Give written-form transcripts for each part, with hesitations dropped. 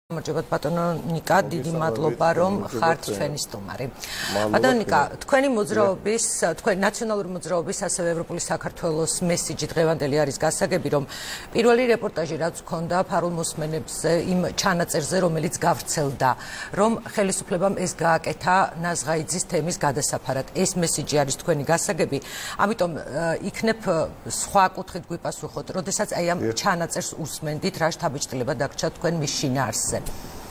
Მოგებთ ბატონო ნიკა, დიდი მადლობა რომ ხართ ჩვენი სტუმარი. ბატონო ნიკა, თქვენი მოძრაობის, თქვენი ნაციონალური მოძრაობის, ასევე ევროპული საქართველოს მესიჯი დღევანდელი არის გასაგები, რომ პირველი რეპორტაჟი რაც გქონდა ფარულ მოსმენებზე იმ ჩანაწერზე, რომელიც გავრცელდა, რომ ხელისუფლებამ ეს გააკეთა ნაზღაიძის თემის გადასაფარად. ეს მესიჯი არის თქვენი გასაგები, ამიტომ იქნებ სხვა კუთხით გვიპასუხოთ, როდესაც აი ამ ჩანაწერს უსმენდით, რა შთაბეჭდილება დაგჭირთ თქვენ მის შინაარსზე.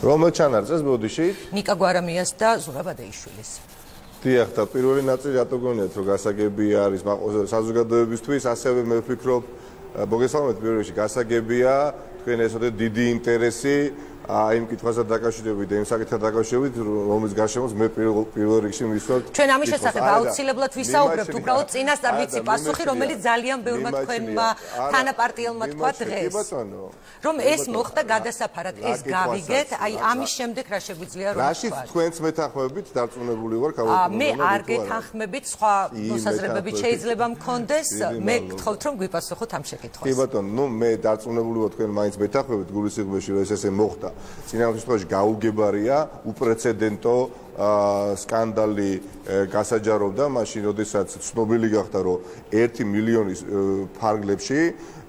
რომელ ჩანაწერს ბოდიშით? ნიკა გვარამიას და ზურაბ ბადეიშვილის. დიახ, და პირველი ნაწილი რატო გონიათ, რომ გასაგები არის საზოგადოებისთვის, ასევე მე ვფიქრობ, მოგესალმებით პირველ რიგში გასაგებია, თქვენ ესოდეთ დიდი ინტერესი იმ კითხვასთან დაკავშირებით, იმ საკითხთან დაკავშირებით, რომლის გარშემოც მე პირველ რიგში მისვლა. ჩვენ ამის შესახებ აუცილებლად ვისაუბრებთ, უბრალოდ წინასწარ ვიცი პასუხი, რომელიც ძალიან ბევრმა თქვენმა თანაპარტიელმა თქვა დღეს. რომ ეს მოხდა გადასაფარად, ეს გავიგეთ, აი ამის შემდეგ რა შეგვიძლია რომ ვთქვათ. რაშიც თქვენც მეთანხმებით დარწმუნებული ვარ, მე არ გეთანხმებით, სხვა მოსაზრებებით შეიძლება მქონდეს, მე გთხოვთ რომ გვიპასუხოთ ამ შეკითხვას. კი ბატონო, ნუ მე დარწმუნებული ვარ, თქვენ მაინც მეთანხმებით გულის სიღრმეში, რომ ეს ესე მოხდა. წინასწარ შემთხვევაში გაუგებარია, უპრეცედენტო სკანდალი გასაჯაროვდა, მაშინ როდესაც ცნობილი გახდა, რომ 1 მილიონის ფარგლებში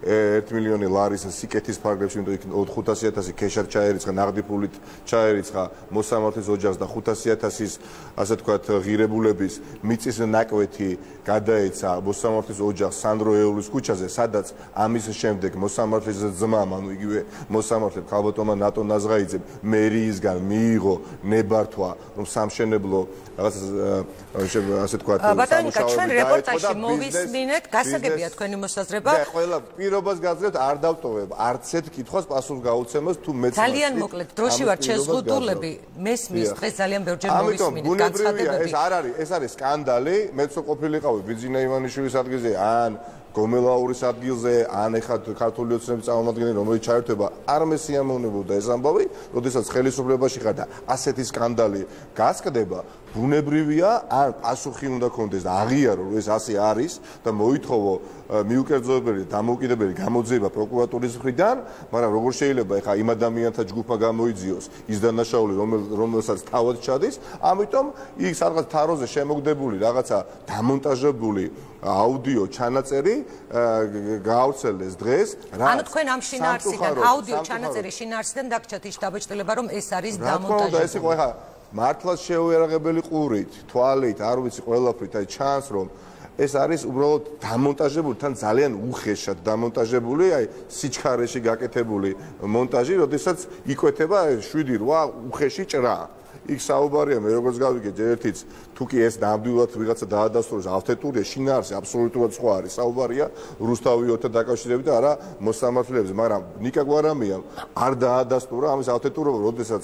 1 მილიონი ლარის სიკეთის ფარგლებში, იმიტომ 500.000 ქეშად ჩაერიცხა, ნაღდი ფულით ჩაერიცხა მოსამართლის ოჯახს და 500.000-ის, ასე თქვათ, ღირებულების მიწის ნაკვეთი გადაეცა მოსამართლის ოჯახს სანდრო ეულის ქუჩაზე, სადაც ამის შემდეგ მოსამართლის ძმამ, ანუ იგივე მოსამართლე ქალბატონმა ნატო ნაზღაიძემ მერიისგან მიიღო ნებართვა, რომ სამშენებლო რაღაცა ასე თქვათ, ბატონო, ჩვენ რეპორტაჟში მოვისმინეთ, გასაგებია თქვენი მოსაზრება. და ყველა პირობას გაძლევთ, არ დავტოვებ არც ერთ კითხვას პასუხს გაუცემას, თუ მეც ძალიან მოკლედ, დროში ვარ შეზღუდულები, მესმის დღეს ძალიან ბევრჯერ მოვისმინეთ განცხადებები. ეს არის სკანდალი, მეც ყოფილიყავი ბიძინა ივანიშვილის ადგილზე, ან გომელაურის ადგილზე, ან ეხლა ქართული ოცნების წარმომადგენელი, რომელიც ჩაერთვება, არ მესიამოვნებოდა ეს ამბავი, როდესაც ხელისუფლებაში ხარ და ასეთი სკანდალი გასკდება, ბუნებრივია, ან პასუხი უნდა კონდეს და აღიარო, რომ ეს ასე არის და მოითხოვო მიუკერძოებელი და დამოუკიდებელი გამოძიება პროკურატურის მხრიდან, მაგრამ როგორ შეიძლება ეხლა იმ ადამიანთა ჯგუფმა გამოიძიოს ის დანაშაული, რომელსაც თავად ჩადის, ამიტომ იქ სადღაც თაროზე შემოგდებული რაღაცა დამონტაჟებული აუდიო ჩანაწერი გაავრცელეს დღეს. ანუ თქვენ ამ შინაარსიდან, აუდიო ჩანაწერის შინაარსიდან დაგჭირთ ის შთაბეჭდილება, რომ ეს არის დამონტაჟებული. ეს იყო ეხლა მართლაც შეუერაღებელი ყურით, თვალით, არ ვიცი ყველაფრით, აი ჩანს რომ ეს არის უბრალოდ დამონტაჟებული, თან ძალიან უხეშად დამონტაჟებული, აი სიჩქარეში გაკეთებული მონტაჟი, როდესაც იკვეთება 7-8 უხეში ჭრა. იქ საუბარია, მე როგორც გავიგე, ერთიც თუ კი ეს ნამდვილად ვიღაცა დაადასტუროს ავთენტურია, შინაარსი აბსოლუტურად სხვა არის. საუბარია რუსთავიოთა დაკავშირებით და არა მოსამართლეებზე, მაგრამ ნიკა გვარამია არ დაადასტურა ამის ავთენტურობა, როდესაც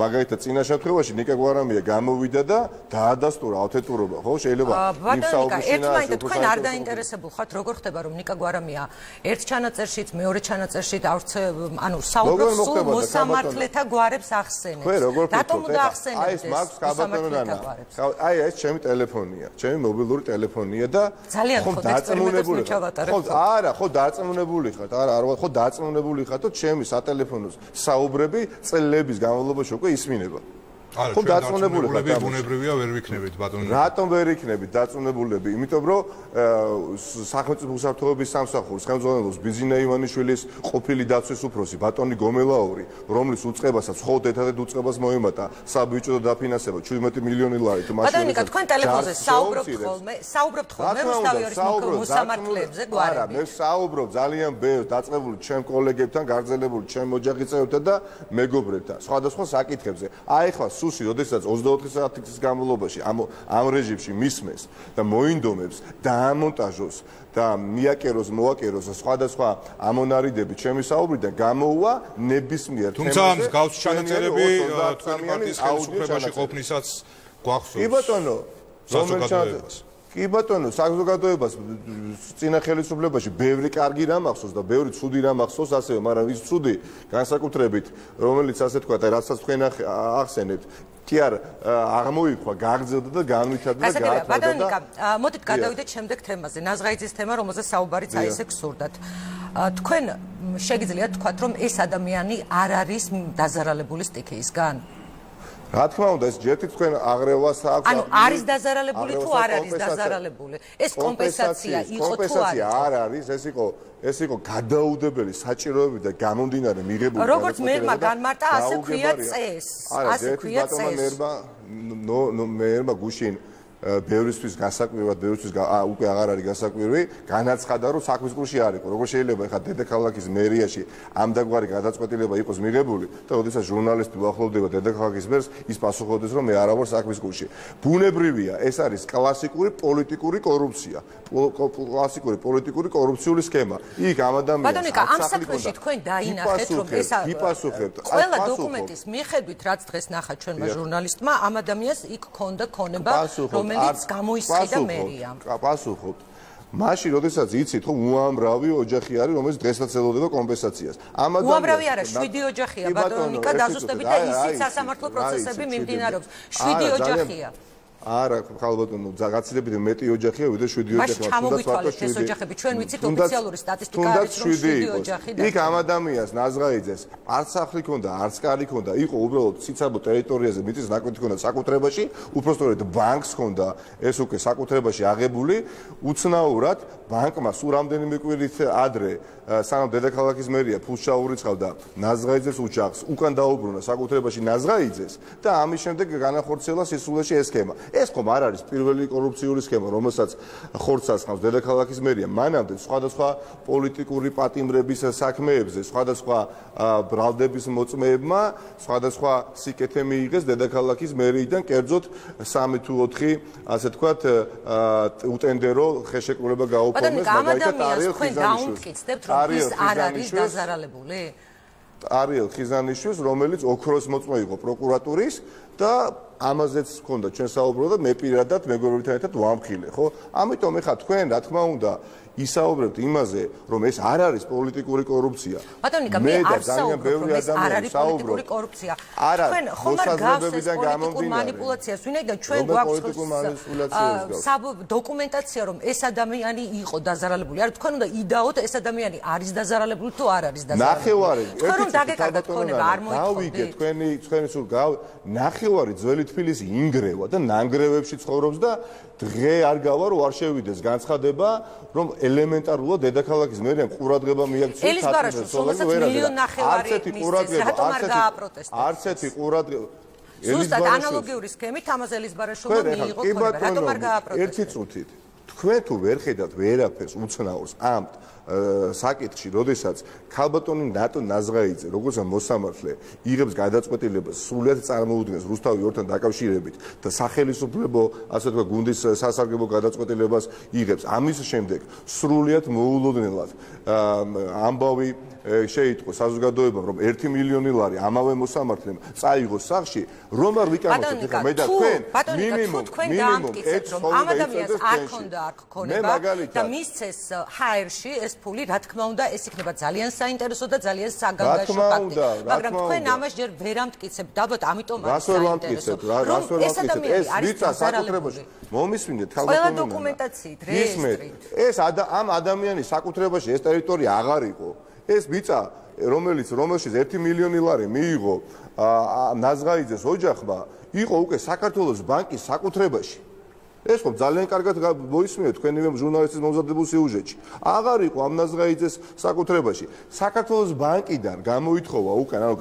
მაგალითად წინა შემთხვევაში ნიკა გვარამია გამოვიდა და დაადასტურა ავთენტურობა, ხო? შეიძლება იმ საუბრის შინაარსი თქვენ არ დაინტერესებულ ხართ, როგორ ხდება, რომ ნიკა გვარამია ერთ ჩანაწერშიც, მეორე ჩანაწერშიც ანუ საუბრობს სულ მოსამართლეთა გვარებს ახსენებს. რატომ უნდა ახსენებდეს? აი ეს მაქვს კაბატონონა. აი ეს ჩემი ტელეფონია, ჩემი მობილური ტელეფონია და ხო დაწმუნებული ხარ. ხო დაწმუნებული ხარ, ხო დაწმუნებული ხარ, თუ ჩემი სატელეფონოს საუბრები წლების განმავლობაში უკვე ისმინება. ხო დაწმუნებულები ბუნებრივია ვერ ვიქნებით ბატონო. რატომ ვერ იქნებით დაწმუნებულები? იმიტომ რომ სახელმწიფო უსაფრთხოების სამსახურის ხელმძღვანელობს ბიძინა ივანიშვილის ყოფილი დაცვის უფროსი ბატონი გომელაური, რომლის უწყებასაც მხოლოდ ერთადერთ უწყებას მოემატა საბიუჯეტო დაფინანსება 17 მილიონი ლარი. ბატონო, თქვენ ტელეფონზე საუბრობთ ხოლმე რუსთავი ორის მოსამართლეებზე გვარები. არა, მე საუბრობ ძალიან ბევრ დაწყებული ჩემ კოლეგებთან, გაგრძელებული ჩემ ოჯახის წევრებთან და მეგობრებთან სხვადასხვა საკითხებზე. აი ხა სუსი, როდესაც 24 საათის განმავლობაში ამ რეჟიმში მისმეს და მოინდომებს და ამონტაჟოს და მოაკეროს სხვადასხვა ამონარიდები ჩემი საუბრიდან გამოუვა ნებისმიერ თემაზე. თუმცა მსგავს ჩანაწერები თქვენი პარტიის ხელისუფლებაში ყოფნისაც გვახსოვს. კი ბატონო, საზოგადოებას. კი ბატონო, საზოგადოებას წინა ხელისუფლებაში ბევრი კარგი რამ ახსოვს და ბევრი ცუდი რამ ახსოვს ასევე, მაგრამ ის ცუდი განსაკუთრებით, რომელიც ასე თქვა, რასაც თქვენ ახსენეთ, კი არ აღმოიქვა, გაგრძელდა და განვითარდა და გაათვალა და ბატონო, მოდით გადავიდეთ შემდეგ თემაზე, ნაზღაიძის თემა, რომელზეც საუბარიც აი ესე გსურდათ. თქვენ შეგიძლიათ თქვათ, რომ ეს ადამიანი არ არის დაზარალებული სტიქიისგან? რა თქმა უნდა, ეს ჯერ თქვენ აღრევას აქვს. ანუ არის დაზარალებული თუ არ არის დაზარალებული? ეს კომპენსაცია იყო თუ არ იყო? არ არის, ეს იყო გადაუდებელი საჭიროები და გამომდინარე მიღებული. როგორც მერმა განმარტა, ასე ქვია წესს. ასე ქვია წესს. მერმა გუშინ ბევრისთვის გასაკვირად, ბევრისთვის უკვე აღარ არის გასაკვირი, განაცხადა, რომ საქმის გულში არ იყო. როგორ შეიძლება ხა დედაქალაქის მერიაში ამდაგვარი გადაწყვეტილება იყოს მიღებული და ოდესაც ჟურნალისტი უახლოვდება დედაქალაქის მერს, ის პასუხობდეს, რომ მე არ ვარ საქმის გულში. ბუნებრივია, ეს არის კლასიკური პოლიტიკური კორუფცია. კლასიკური პოლიტიკური კორუფციული სქემა. იქ ამ ადამიანს ბატონიკა, ამ საქმეში თქვენ დაინახეთ, რომ ეს ყველა დოკუმენტის მიხედვით, რაც დღეს ნახა ჩვენმა ჟურნალისტმა, ამ ადამიანს იქ ქონდა ქონება, რომელიც გამოისყიდა მერიამ. პასუხობთ. მაშინ, როდესაც იცით, რომ უამრავი ოჯახი არის, რომელიც დღესაც ელოდება კომპენსაციას. უამრავი არა, 7 ოჯახია, ბატონიკა, დაზუსტებით და ისიც სასამართლო პროცესები მიმდინარეობს. 7 ოჯახია. არა, ხალბატონო, გაცილებით მეტი ოჯახია, ვიდრე 7 ოჯახი. მაშინ ჩამოვითვალეთ ეს ოჯახები. ჩვენ ვიცით ოფიციალური სტატისტიკა არის, რომ 7 ოჯახი და იქ ამ ადამიანს ნაზღაიძეს არც სახლი ქონდა, არც კარი ქონდა, იყო უბრალოდ ციცაბო ტერიტორიაზე მიწის ნაკვეთი ქონდა საკუთრებაში, უпростоრედ ბანკს ქონდა ეს უკვე საკუთრებაში აღებული, უცნაურად ბანკმა სულ რამდენიმე კვირით ადრე სანამ დედაქალაქის მერია ფულს ჩაურიცხავდა ნაზღაიძეს ოჯახს, უკან დაუბრუნა საკუთრებაში ნაზღაიძეს და ამის შემდეგ განახორციელა სისულეში ეს სქემა. ეს ხომ არ არის პირველი კორუფციული სქემა, რომელსაც ხორცს ასხამს დედაქალაქის მერია. მანამდე სხვადასხვა პოლიტიკური პატიმრების საქმეებზე, სხვადასხვა ბრალდების მოწმეებმა, სხვადასხვა სიკეთე მიიღეს დედაქალაქის მერიიდან, კერძოდ 3 თუ 4, ასე თქვათ, უტენდერო ხელშეკრულება გაუფორმეს, მაგალითად არიელ ხიზანიშვილს. ის არ არის დაზარალებული? არიელ ხიზანიშვილს, რომელიც ოქროს მოწმე იყო პროკურატურის და ამაზეც ჰქონდა ჩვენ საუბრო და მე პირადად მეგობრებთან ერთად ვამხილე, ხო? ამიტომ ეხა თქვენ რა თქმა უნდა ისაუბრებთ იმაზე, რომ ეს არ არის პოლიტიკური კორუფცია. ბატონიკა, მე არ საუბრობ, რომ ეს არ არის პოლიტიკური კორუფცია. თქვენ ხომ არ გავს პოლიტიკურ მანიპულაციას, ვინაიდან ჩვენ გვაქვს დოკუმენტაცია, რომ ეს ადამიანი იყო დაზარალებული. არ თქვენ უნდა იდაოთ ეს ადამიანი არის დაზარალებული თუ არ არის დაზარალებული. ნახევარი, თქვენ რომ დაგეკარგათ ქონება არ მოიწოდით. გავიგეთ, თქვენი სულ ნახევარი ძველი თბილისი ინგრევა და ნანგრევებში ცხოვრობს და დღე არ გავა რომ არ შევიდეს განცხადება, რომ ელემენტარულად დედაქალაქის მერიამ ყურადღება მიაქცია ელისბარაშვილს, რომელსაც მილიონ ნახევარი მისცეს, რატომ არ გააპროტესტებს? არც ერთი ყურადღება ზუსტად ანალოგიური სქემით ამას ელისბარაშვილმა მიიღო ქონება, რატომ არ გააპროტესტებს? ერთი წუთით თქვენ თუ ვერ ხედავთ ვერაფერს უცნაურს ამ საკითხში, როდესაც ქალბატონი ნატო ნაზღაიძე, როგორც მოსამართლე, იღებს გადაწყვეტილებას სრულად წარმოუდგენს რუსთავი ორთან დაკავშირებით და სახელმწიფო, ასე თქვა, გუნდის სასარგებლო გადაწყვეტილებას იღებს. ამის შემდეგ სრულად მოულოდნელად ამბავი შეიტყო საზოგადოებამ, რომ 1 მილიონი ლარი ამავე მოსამართლემ წაიღოს სახში, რომ არ ვიკამოთეთ ხა მე და თქვენ მინიმუმ ამ ადამიანს არ ქონდა აქ ქონება და მისცეს HR-ში ეს ფული, რა თქმა უნდა, ეს იქნება ძალიან საინტერესო და ძალიან საგანგაშო ფაქტი. მაგრამ თქვენ ამას ჯერ ვერ ამტკიცებთ, ალბათ ამიტომ არის საინტერესო. ეს ადამიანი არის დაზარალებული. მომისმინეთ ქალბატონო. ყველა დოკუმენტაციით, რეესტრით. ეს ამ ადამიანის საკუთრებაში ეს ტერიტორია აღარ იყო. ეს ბიცა, რომელშიც 1 მილიონი ლარი მიიღო ნაზღაიძეს ოჯახმა, იყო უკვე საქართველოს ბანკის საკუთრებაში. ეს ხომ ძალიან კარგად მოისმინეთ თქვენივე ჟურნალისტის მომზადებულ სიუჟეტში. აღარ იყო ამ ნაზღაიძეს საკუთრებაში. საქართველოს ბანკიდან გამოითხოვა უკან, ანუ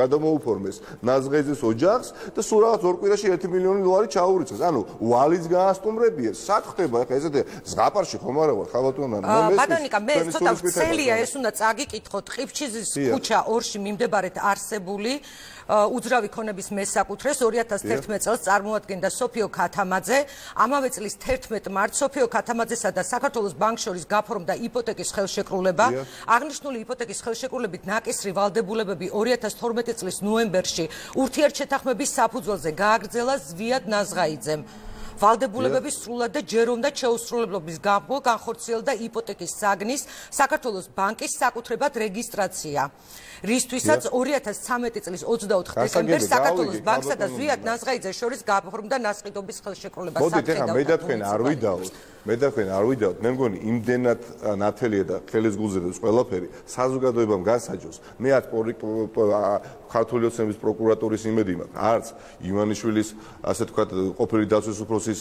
გადამოუფორმეს ნაზღაიძეს ოჯახს და სულ რაღაც 2 კვირაში 1 მილიონი ლარი ჩაურიცხეს. ანუ ვალიც გაასტუმრებია. სად ხდება ახლა ესეთი ზღაპარში ხომ არა ვარ ხალბატონო? ბატონიკა, მე ცოტა ვცელია, ეს უნდა წაგიკითხოთ ყიფჩიზის ქუჩა 2-ში მიმდებარედ არსებული უძრავი ქონების მესაკუთრეს 2011 წელს წარმოადგენდა სოფიო ქათამაძე. ამავე წლის 11 მარტს სოფიო ქათამაძესა და საქართველოს ბანკს შორის გაფორმდა იპოთეკის ხელშეკრულება. აღნიშნული იპოთეკის ხელშეკრულებით ნაკისრი ვალდებულებები 2012 წლის ნოემბერში ურთიერთშეთანხმების საფუძველზე გააგრძელა ზვიად ნაზღაიძემ. ვალდებულებების სრულად და ჯერ უნდა შეუსრულებლობის გამო განხორციელდა იპოთეკის საგნის საქართველოს ბანკის საკუთრებად რეგისტრაცია, რისთვისაც 2013 წლის 24 დეკემბერს საქართველოს ბანკსა და ზვიად ნაზღაიძეს შორის გააფორმდა ნასყიდობის ხელშეკრულება. მოდით ახლა მე და თქვენ არ ვიდაოთ, მე მგონი იმდენად ნათელია და ხელის გულზედებს ყველაფერი საზოგადოებამ გასაჯოს. მე არც ქართული ოცნების პროკურატურის იმედი მაქვს, არც ივანიშვილის ასე თქვა ყოფილი დაცვის უფროსის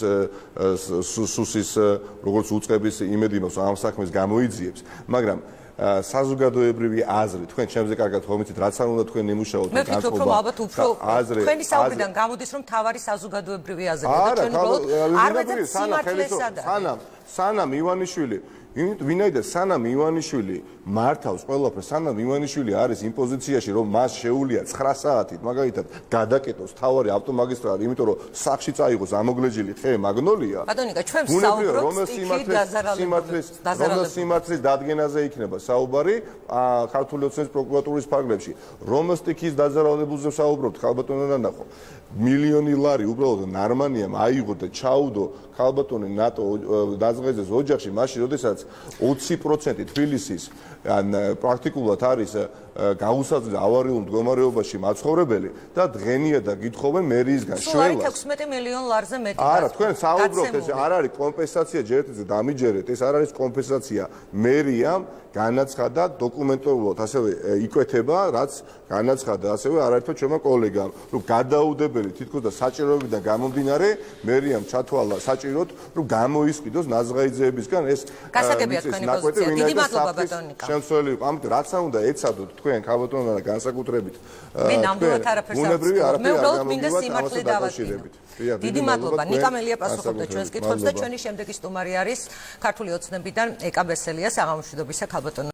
სუსის როგორც უწყების იმედი მაქვს ამ საქმეს გამოიძიებს, მაგრამ საზოგადოებრივი აზრი თქვენ ჩემზე კარგად ხომ იცით რაც არ უნდა თქვენ იმუშაოთ მე ვფიქრობ რომ ალბათ უფრო თქვენი საუბრიდან გამოდის რომ თავარი საზოგადოებრივი აზრია და ჩვენ უბრალოდ არ ვეძებთ სიმართლესადაა სანამ ივანიშვილი ვინაიდან სანამ ივანიშვილი მართავს ყველაფერს, სანამ ივანიშვილი არის იმ პოზიციაში, რომ მას შეუძლია 9 საათით მაგალითად გადაკეტოს თავარი ავტომაგისტრალი, იმიტომ რომ სახში წაიღოს ამოგლეჯილი ხე მაგნოლია. ბატონიკა, ჩვენ ვსაუბრობთ რომელ სიმართლის დადგენაზე იქნება საუბარი ქართული ოცნების პროკურატურის ფარგლებში. რომელ სტიქის დაზარალებულზე ვსაუბრობთ, ხალბატონო ნანახო. მილიონი ლარი უბრალოდ ნარმანიამ აიღო და ჩაუდო ხალბატონი ნატო დაზღეძეს ოჯახში, მაშინ როდესაც 20% თბილისის პრაქტიკულად არის გაუსაძლო ავარიულ მდგომარეობაში მაცხოვრებელი და დღენია და გითხოვენ მერიისგან შველას. 16 მილიონ ლარზე მეტი. არა, თქვენ საუბრობთ, ეს არ არის კომპენსაცია, ჯერჯერობით დამიჯერეთ, ეს არ არის კომპენსაცია. მერიამ განაცხადა დოკუმენტალურად, ასევე იკვეთება, რაც განაცხადა ასევე არაერთმა ჩვენმა კოლეგამ, რომ გადაუდებელი თითქოს და საჭიროებიდან გამომდინარე, მერიამ ჩათვალა საჭიროდ, რომ გამოისყიდოს ნაზღაიძეებისგან ეს გასაგებია თქვენი პოზიცია. დიდი მადლობა ბატონიკა. შემცველი, ამიტომ რაც არ უნდა ეცადოთ თქვენ ქალბატონო და განსაკუთრებით მე ნამდვილად არაფერს არ ვცდილობ. მე უბრალოდ მინდა სიმართლე დავადგინო. დიდი მადლობა. ნიკა მელია პასუხობდა ჩვენს კითხვებს და ჩვენი შემდეგი სტუმარი არის ქართული ოცნებიდან ეკა ბესელია საღამოშვიდობისა ქალბატონო